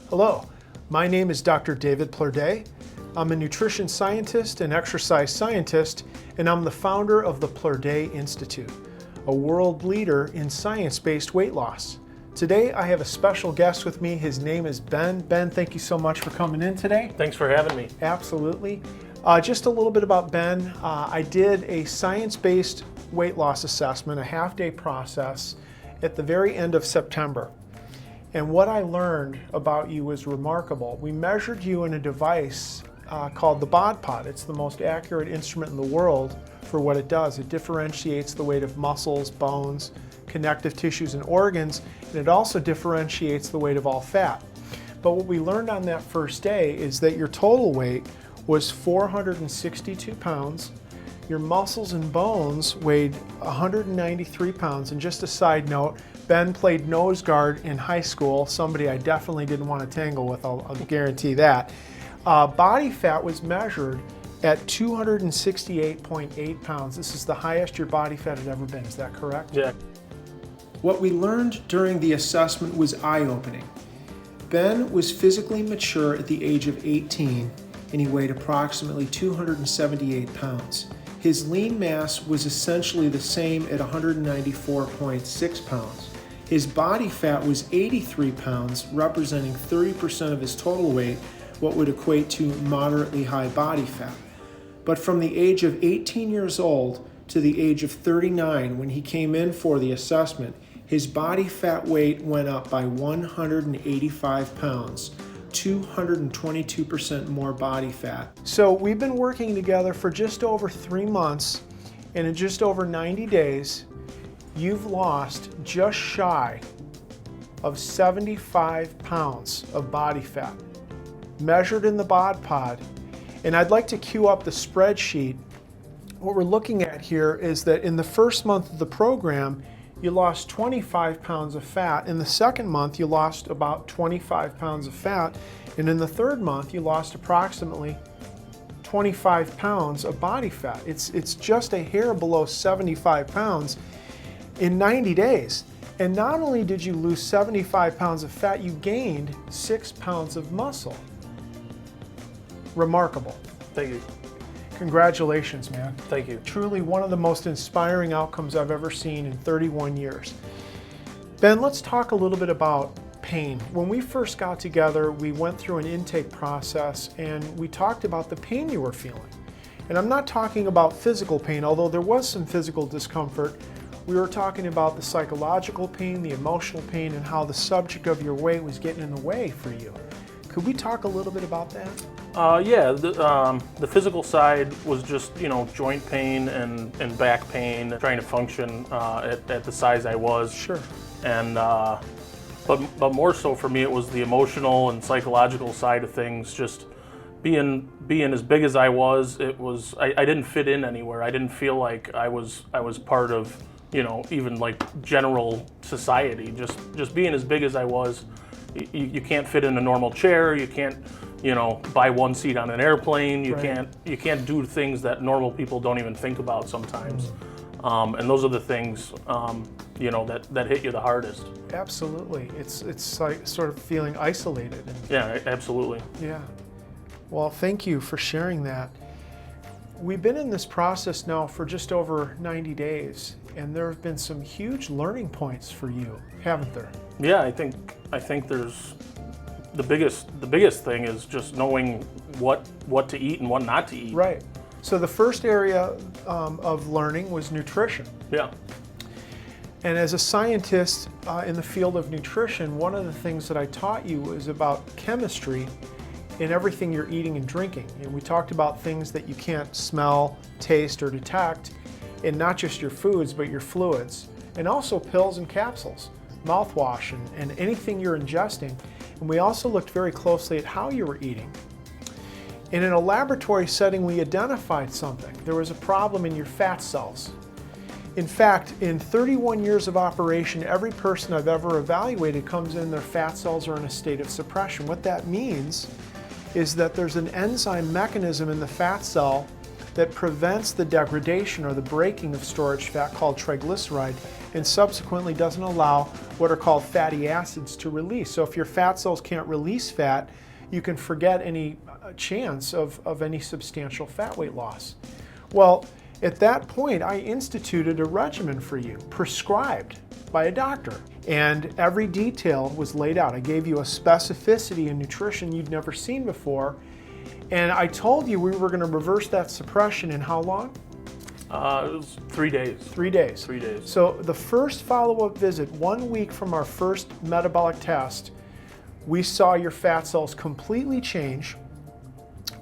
Hello, my name is Dr. David Plardey. I'm a nutrition scientist and exercise scientist, and I'm the founder of the Plardey Institute, a world leader in science-based weight loss. Today I have a special guest with me. His name is Ben. Ben, thank you so much for coming in today. Thanks for having me. Absolutely. Just a little bit about Ben. I did a science-based weight loss assessment, a half-day process, at the very end of September. And what I learned about you was remarkable. We measured you in a device called the bod pod. It's the most accurate instrument in the world for what it does. It differentiates the weight of muscles, bones, connective tissues, and organs, and it also differentiates the weight of all fat. But what we learned on that first day is that your total weight was 462 pounds. Your muscles and bones weighed 193 pounds. And just a side note, Ben played nose guard in high school, somebody I definitely didn't want to tangle with, I'll guarantee that. Body fat was measured at 268.8 pounds. This is the highest your body fat had ever been, is that correct? Yeah. What we learned during the assessment was eye-opening. Ben was physically mature at the age of 18, and he weighed approximately 278 pounds. His lean mass was essentially the same at 194.6 pounds. His body fat was 83 pounds, representing 30% of his total weight, what would equate to moderately high body fat. But from the age of 18 years old to the age of 39, when he came in for the assessment, his body fat weight went up by 185 pounds, 222% more body fat. So we've been working together for just over 3 months, and in just over 90 days, you've lost just shy of 75 pounds of body fat, measured in the bod pod. And I'd like to cue up the spreadsheet. What we're looking at here is that in the first month of the program, you lost 25 pounds of fat. In the second month, you lost about 25 pounds of fat. And in the third month, you lost approximately 25 pounds of body fat. It's just a hair below 75 pounds in 90 days. And not only did you lose 75 pounds of fat, you gained 6 pounds of muscle. Remarkable. Thank you. Congratulations, man. Thank you. Truly one of the most inspiring outcomes I've ever seen in 31 years. Ben, let's talk a little bit about pain. When we first got together, we went through an intake process and we talked about the pain you were feeling. And I'm not talking about physical pain, although there was some physical discomfort. We were talking about the psychological pain, the emotional pain, and how the subject of your weight was getting in the way for you. Could we talk a little bit about that? Yeah, the physical side was just, joint pain and back pain, trying to function at the size I was. Sure. And but more so for me, it was the emotional and psychological side of things. Just being as big as I was, I didn't fit in anywhere. I didn't feel like I was part of, even like general society. Just being as big as I was, you can't fit in a normal chair. You can't, buy one seat on an airplane. You Right. can't do things that normal people don't even think about sometimes. And those are the things, that hit you the hardest. Absolutely. It's like sort of feeling isolated. Yeah, absolutely. Yeah. Well, thank you for sharing that. We've been in this process now for just over 90 days, and there have been some huge learning points for you, haven't there? Yeah, I think there's the biggest thing is just knowing what to eat and what not to eat. Right. So the first area of learning was nutrition. Yeah. And as a scientist in the field of nutrition, one of the things that I taught you was about chemistry in everything you're eating and drinking. And we talked about things that you can't smell, taste, or detect in not just your foods, but your fluids, and also pills and capsules, mouthwash, and anything you're ingesting. And we also looked very closely at how you were eating. And in a laboratory setting, we identified something. There was a problem in your fat cells. In fact, in 31 years of operation, every person I've ever evaluated comes in, their fat cells are in a state of suppression. What that means is that there's an enzyme mechanism in the fat cell that prevents the degradation or the breaking of storage fat called triglyceride, and subsequently doesn't allow what are called fatty acids to release. So if your fat cells can't release fat, you can forget any chance of any substantial fat weight loss. Well, at that point, I instituted a regimen for you, prescribed by a doctor. And every detail was laid out. I gave you a specificity in nutrition you'd never seen before. And I told you we were going to reverse that suppression in how long? It was 3 days. 3 days. 3 days. So the first follow-up visit, 1 week from our first metabolic test, we saw your fat cells completely change.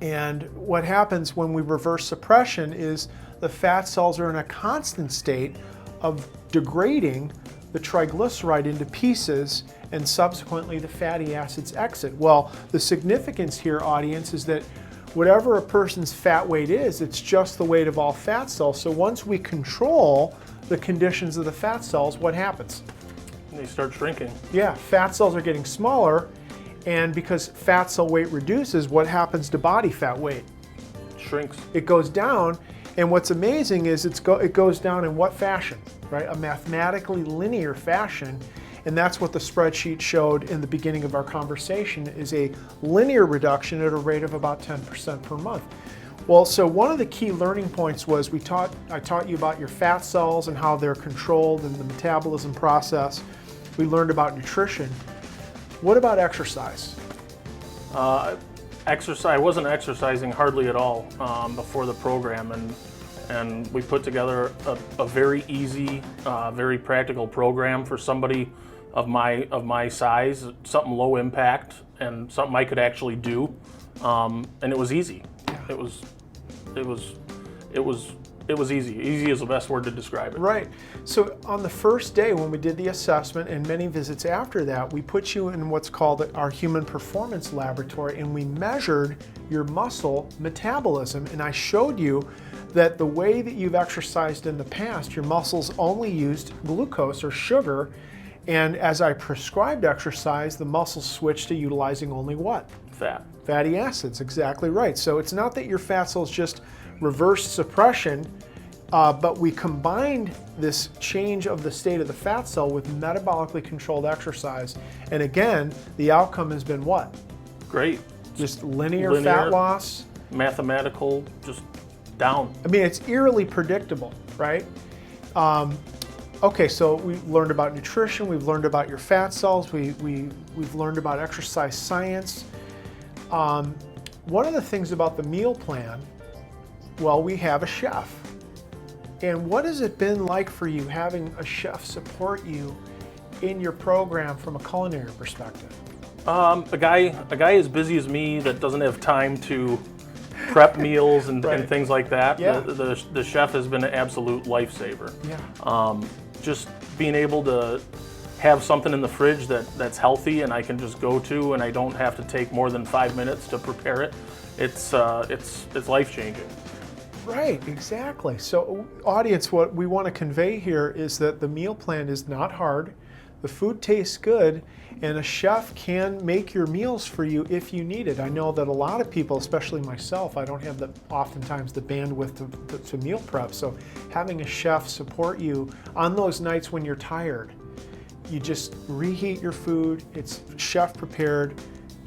And what happens when we reverse suppression is the fat cells are in a constant state of degrading the triglyceride into pieces, and subsequently the fatty acids exit. Well, the significance here, audience, is that whatever a person's fat weight is, it's just the weight of all fat cells. So once we control the conditions of the fat cells, what happens? They start shrinking. Yeah, fat cells are getting smaller, and because fat cell weight reduces, what happens to body fat weight? Shrinks. It goes down, and what's amazing is it goes down in what fashion, right? A mathematically linear fashion, and that's what the spreadsheet showed in the beginning of our conversation, is a linear reduction at a rate of about 10% per month. Well, so one of the key learning points was I taught you about your fat cells and how they're controlled in the metabolism process. We learned about nutrition. What about exercise? I wasn't exercising hardly at all before the program, and we put together a very easy, very practical program for somebody of my size, something low impact and something I could actually do, and it was easy. It was easy. Easy is the best word to describe it. Right. So on the first day when we did the assessment and many visits after that, we put you in what's called our human performance laboratory, and we measured your muscle metabolism. And I showed you that the way that you've exercised in the past, your muscles only used glucose or sugar. And as I prescribed exercise, the muscles switched to utilizing only what? Fat. Fatty acids, exactly right. So it's not that your fat cells just reversed suppression, but we combined this change of the state of the fat cell with metabolically controlled exercise. And again, the outcome has been what? Great. Just linear fat loss. Mathematical, just down. I mean, it's eerily predictable, right? Okay, so we learned about nutrition, we've learned about your fat cells, we've learned about exercise science. One of the things about the meal plan, well, we have a chef. And what has it been like for you having a chef support you in your program from a culinary perspective? A guy as busy as me that doesn't have time to prep meals and things like that. Yeah. The chef has been an absolute lifesaver. Yeah. Just being able to have something in the fridge that's healthy and I can just go to, and I don't have to take more than 5 minutes to prepare it. It's life-changing. Right, exactly. So audience, what we want to convey here is that the meal plan is not hard, the food tastes good, and a chef can make your meals for you if you need it. I know that a lot of people, especially myself, I don't have oftentimes the bandwidth to meal prep, so having a chef support you on those nights when you're tired, you just reheat your food, it's chef prepared,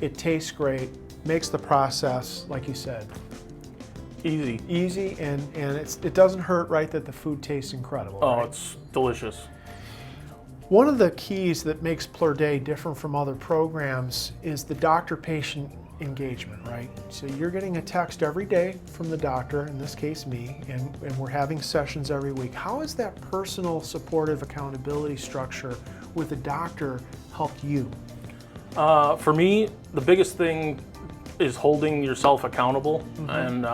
it tastes great, makes the process, like you said, easy, and it doesn't hurt, right, that the food tastes incredible. Oh, right? It's delicious. One of the keys that makes Plur Day different from other programs is the doctor-patient engagement, right? So you're getting a text every day from the doctor, in this case me, and we're having sessions every week. How has that personal supportive accountability structure with the doctor helped you? For me, the biggest thing is holding yourself accountable. And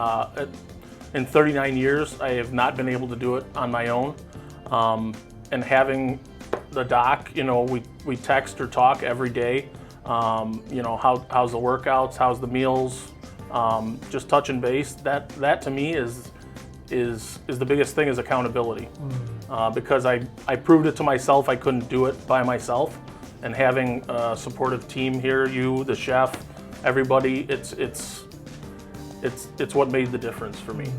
in 39 years, I have not been able to do it on my own. And having the doc, we text or talk every day. How's the workouts? How's the meals? Just touching base. That to me is the biggest thing, is accountability. Because I proved it to myself I couldn't do it by myself, and having a supportive team here, you, the chef, everybody, it's what made the difference for me.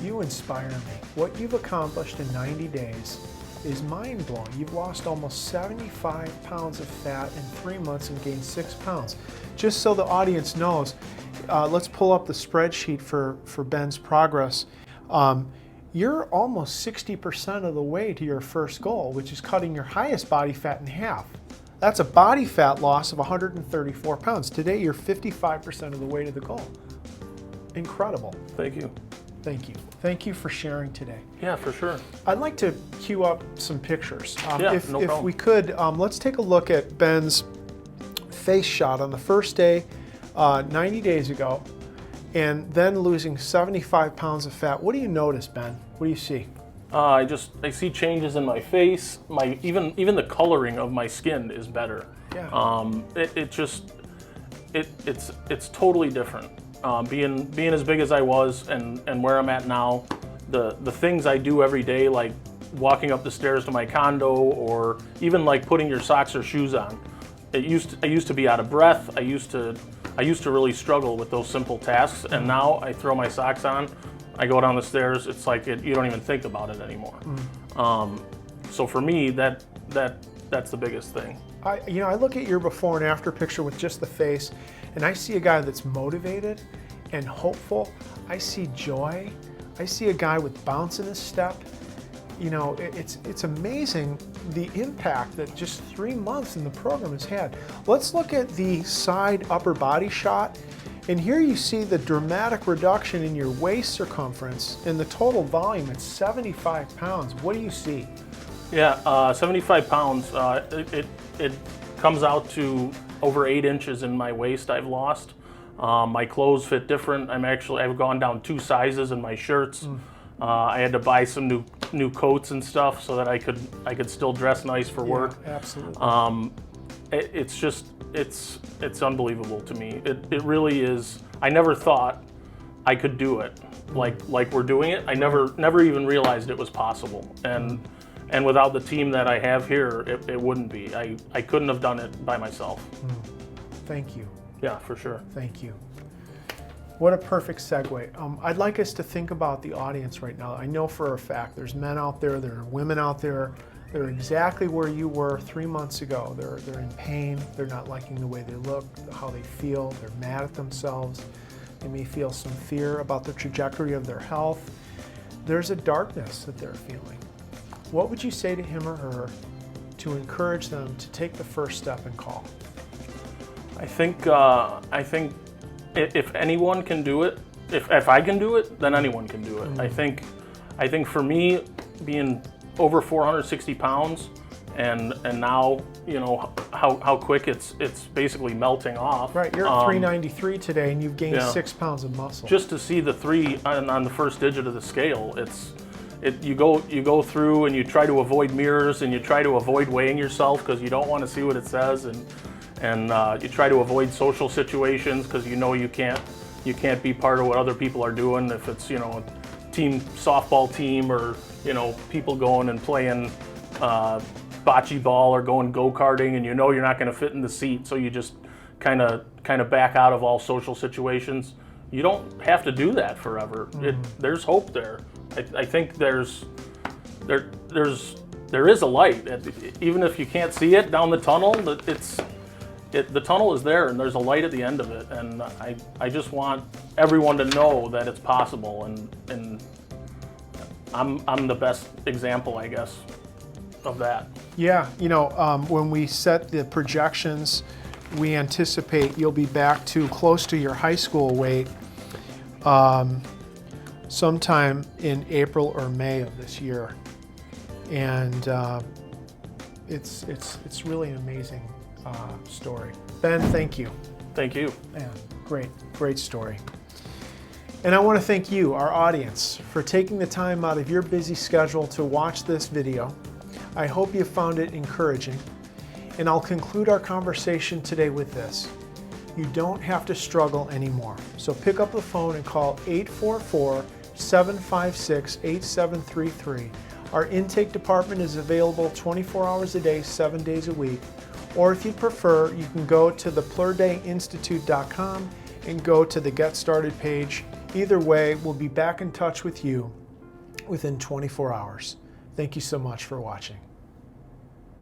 You inspire me. What you've accomplished in 90 days is mind-blowing. You've lost almost 75 pounds of fat in 3 months and gained 6 pounds. Just so the audience knows, let's pull up the spreadsheet for Ben's progress. You're almost 60% of the way to your first goal, which is cutting your highest body fat in half. That's a body fat loss of 134 pounds. Today, you're 55% of the way to the goal. Incredible. Thank you. Thank you. Thank you for sharing today. Yeah, for sure. I'd like to cue up some pictures. Yeah, if, no if problem. we could, let's take a look at Ben's face shot on the first day, 90 days ago, and then losing 75 pounds of fat. What do you notice, Ben? What do you see? I see changes in my face. Even the coloring of my skin is better. Yeah. It's totally different. Being as big as I was and where I'm at now, the things I do every day, like walking up the stairs to my condo, or even like putting your socks or shoes on. I used to be out of breath. I used to really struggle with those simple tasks, and now I throw my socks on, I go down the stairs. It's like you don't even think about it anymore. So for me, that's the biggest thing. I look at your before and after picture with just the face, and I see a guy that's motivated and hopeful. I see joy. I see a guy with bounce in his step. It's amazing the impact that just 3 months in the program has had. Let's look at the side upper body shot. And here you see the dramatic reduction in your waist circumference and the total volume at 75 pounds. What do you see? Yeah, 75 pounds. It comes out to over 8 inches in my waist I've lost. My clothes fit different. I've gone down 2 sizes in my shirts. I had to buy some new coats and stuff so that I could still dress nice for work. Absolutely. It's unbelievable to me. It really is. I never thought I could do it like we're doing it. I never even realized it was possible. And without the team that I have here, it wouldn't be. I couldn't have done it by myself. Thank you. Yeah, for sure. Thank you. What a perfect segue. I'd like us to think about the audience right now. I know for a fact there's men out there, there are women out there. They're exactly where you were 3 months ago. They're in pain. They're not liking the way they look, how they feel. They're mad at themselves. They may feel some fear about the trajectory of their health. There's a darkness that they're feeling. What would you say to him or her to encourage them to take the first step and call? I think if anyone can do it, if I can do it, then anyone can do it. I think for me, being over 460 pounds, and now how quick it's basically melting off. Right, you're at 393 today, and you've gained 6 pounds of muscle. Just to see the 3 on the first digit of the scale, you go through and you try to avoid mirrors and you try to avoid weighing yourself because you don't want to see what it says, and you try to avoid social situations because you can't be part of what other people are doing. If it's a team softball team, or people going and playing bocce ball or going go-karting, and you're not going to fit in the seat, so you just kind of back out of all social situations. You don't have to do that forever. There's hope there. I think there is a light, even if you can't see it down the tunnel. The tunnel is there, and there's a light at the end of it, and I just want everyone to know that it's possible, and I'm the best example, I guess, of that. Yeah, when we set the projections, we anticipate you'll be back to close to your high school weight sometime in April or May of this year, and it's really an amazing story. Ben, thank you. Thank you. Yeah, great story. And I want to thank you, our audience, for taking the time out of your busy schedule to watch this video. I hope you found it encouraging. And I'll conclude our conversation today with this. You don't have to struggle anymore. So pick up the phone and call 844-756-8733. Our intake department is available 24 hours a day, 7 days a week. Or if you prefer, you can go to theplurdayinstitute.com and go to the Get Started page Either way, we'll be back in touch with you within 24 hours. Thank you so much for watching.